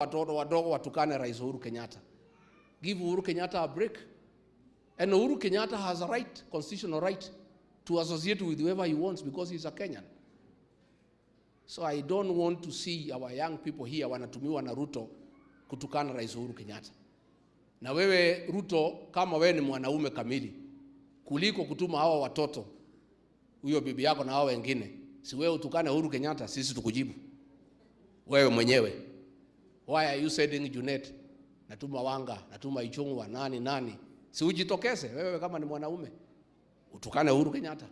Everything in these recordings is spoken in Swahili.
watoto wadogo watukane Rais Uhuru Kenyatta. Give Uhuru Kenyatta a break. And Uhuru Kenyatta has a right, constitutional right, to associate with whoever he wants because he's a Kenyan. So I don't want to see our young people here wanatumiwa na Ruto kutukana Rais Uhuru Kenyatta. Na wewe Ruto, kama wewe ni mwanaume kamili, kuliko kutuma hawa watoto, huyo bibi yako na hao wengine, si wewe utukane Uhuru Kenyatta, sisi tukujibu. Wewe mwenyewe. Why are you sending Junet? Natuma Wanga, natuma Ichung'wa, nani? Si ujitokeze wewe kama ni mwanaume utukane Uhuru Kenyatta.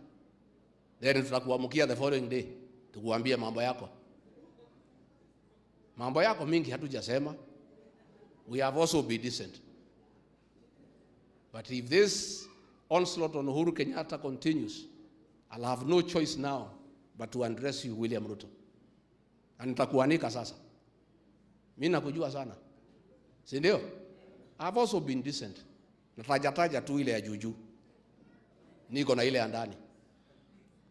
Then tutakuamukia the following day tukuambia mambo yako. Mambo yako mingi hatujasema. We have also been decent. But if this onslaught on Uhuru Kenyatta continues, I'll have no choice now but to address you, William Ruto. Na nitakuanika sasa. Mimi nakujua sana. Si ndio? I've also been decent. Nataja tu ile ya juju. Niko na ile ya ndani.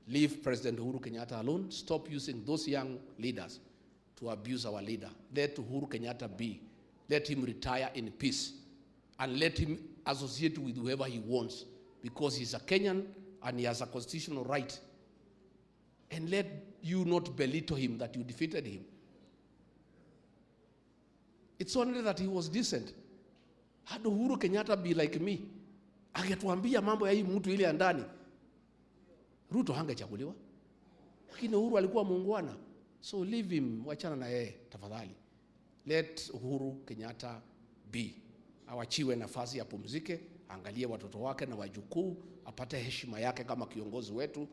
Leave President Uhuru Kenyatta alone. Stop using those young leaders to abuse our leader. Let Uhuru Kenyatta be. Let him retire in peace. And let him associate with whoever he wants. Because he's a Kenyan and he has a constitutional right. And let you not belittle him that you defeated him. It's only that he was decent. Had Uhuru Kenyatta be like me, angetuambia mambo ya hii mtu ile ndani, Ruto hangechaguliwa. Lakini Uhuru alikuwa muungwana. So leave him, wachana na yeye tafadhali. Let Uhuru Kenyatta be. Awachiwe nafasi ya pumzike, angalie watoto wake na wajukuu, apate heshima yake kama kiongozi wetu.